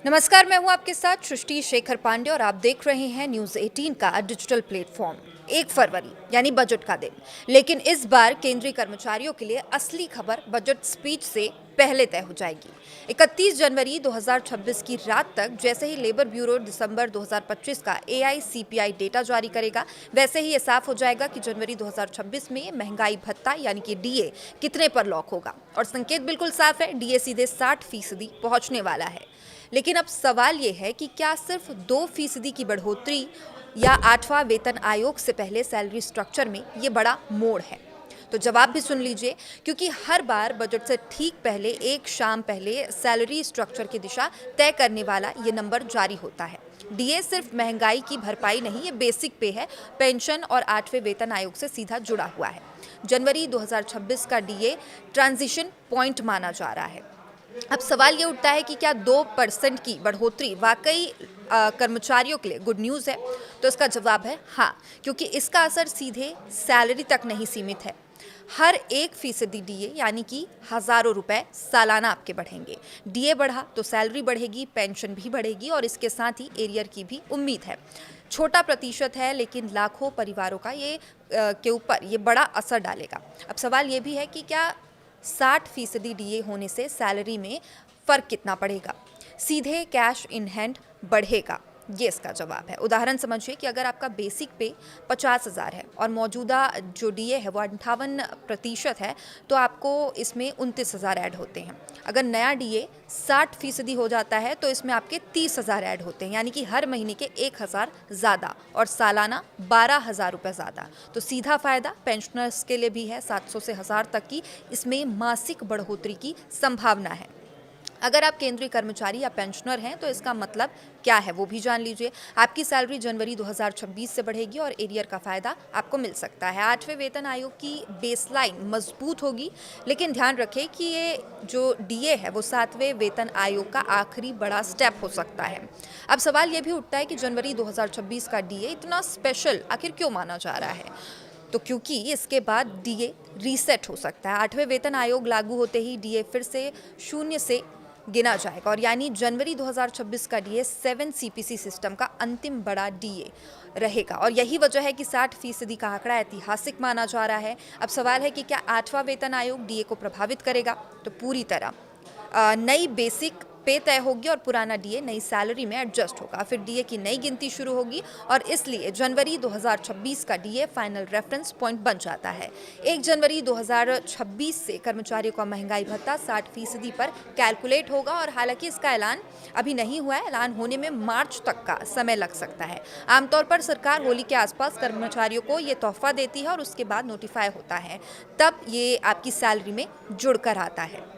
नमस्कार, मैं हूं आपके साथ सृष्टि शेखर पांडे और आप देख रहे हैं न्यूज़ 18 का डिजिटल प्लेटफॉर्म। 1 फरवरी यानी बजट का दिन, लेकिन इस बार केंद्रीय कर्मचारियों के लिए असली खबर बजट स्पीच से पहले तय हो जाएगी। 31 जनवरी 2026 की रात तक जैसे ही लेबर ब्यूरो दिसंबर 2025 का एआईसीपीआई डेटा जारी करेगा, वैसे ही ये साफ हो जाएगा कि जनवरी 2026 में महंगाई भत्ता यानी कि डीए कितने पर लॉक होगा। और संकेत बिल्कुल साफ है, डीए सीधे 60% पहुंचने वाला है। लेकिन अब सवाल ये है कि क्या सिर्फ 2% की बढ़ोतरी या 8वां वेतन आयोग से पहले सैलरी स्ट्रक्चर में ये बड़ा मोड़ है। तो जवाब भी सुन लीजिए, क्योंकि हर बार बजट से ठीक पहले एक शाम पहले सैलरी स्ट्रक्चर की दिशा तय करने वाला ये नंबर जारी होता है। डीए सिर्फ महंगाई की भरपाई नहीं, ये बेसिक पे है, पेंशन और 8वें वेतन आयोग से सीधा जुड़ा हुआ है। जनवरी 2026 का डीए ट्रांजिशन पॉइंट माना जा रहा है। अब सवाल ये उठता है कि क्या 2% की बढ़ोतरी वाकई कर्मचारियों के लिए गुड न्यूज़ है? तो इसका जवाब है हाँ, क्योंकि इसका असर सीधे सैलरी तक नहीं सीमित है। हर 1% डीए यानी कि हज़ारों रुपए सालाना आपके बढ़ेंगे। डीए बढ़ा तो सैलरी बढ़ेगी, पेंशन भी बढ़ेगी और इसके साथ ही एरियर की भी उम्मीद है। छोटा प्रतिशत है, लेकिन लाखों परिवारों का के ऊपर ये बड़ा असर डालेगा। अब सवाल ये भी है कि क्या 60% डीए होने से सैलरी में फ़र्क कितना पड़ेगा? सीधे कैश इन हैंड बढ़ेगा, ये इसका जवाब है। उदाहरण समझिए कि अगर आपका बेसिक पे 50,000 है और मौजूदा जो डीए है वो 58% है, तो आपको इसमें 29,000 ऐड होते हैं। अगर नया डीए 60% हो जाता है तो इसमें आपके 30,000 ऐड होते हैं, यानी कि हर महीने के 1,000 ज़्यादा और सालाना 12,000 रुपये ज़्यादा। तो सीधा फ़ायदा पेंशनर्स के लिए भी है, 700 से 1,000 तक की इसमें मासिक बढ़ोतरी की संभावना है। अगर आप केंद्रीय कर्मचारी या पेंशनर हैं तो इसका मतलब क्या है वो भी जान लीजिए। आपकी सैलरी जनवरी 2026 से बढ़ेगी और एरियर का फ़ायदा आपको मिल सकता है। 8वें वेतन आयोग की बेसलाइन मजबूत होगी, लेकिन ध्यान रखें कि ये जो डीए है वो 7वें वेतन आयोग का आखिरी बड़ा स्टेप हो सकता है। अब सवाल ये भी उठता है कि जनवरी 2026 का डीए इतना स्पेशल आखिर क्यों माना जा रहा है? तो क्योंकि इसके बाद डीए रीसेट हो सकता है। 8वें वेतन आयोग लागू होते ही डीए फिर से शून्य से गिना जाएगा और यानी जनवरी 2026 का डीए 7 सीपीसी सिस्टम का अंतिम बड़ा डीए रहेगा। और यही वजह है कि 60% का आंकड़ा ऐतिहासिक माना जा रहा है। अब सवाल है कि क्या 8वां वेतन आयोग डीए को प्रभावित करेगा? तो पूरी तरह नई बेसिक पे तय होगी और पुराना डीए नई सैलरी में एडजस्ट होगा। फिर डीए की नई गिनती शुरू होगी और इसलिए जनवरी 2026 का डीए फाइनल रेफरेंस पॉइंट बन जाता है। 1 जनवरी 2026 से कर्मचारियों का महंगाई भत्ता 60% पर कैलकुलेट होगा और हालांकि इसका ऐलान अभी नहीं हुआ है, ऐलान होने में मार्च तक का समय लग सकता है। आमतौर पर सरकार होली के आसपास कर्मचारियों को ये तोहफा देती है और उसके बाद नोटिफाई होता है, तब ये आपकी सैलरी में जुड़कर आता है।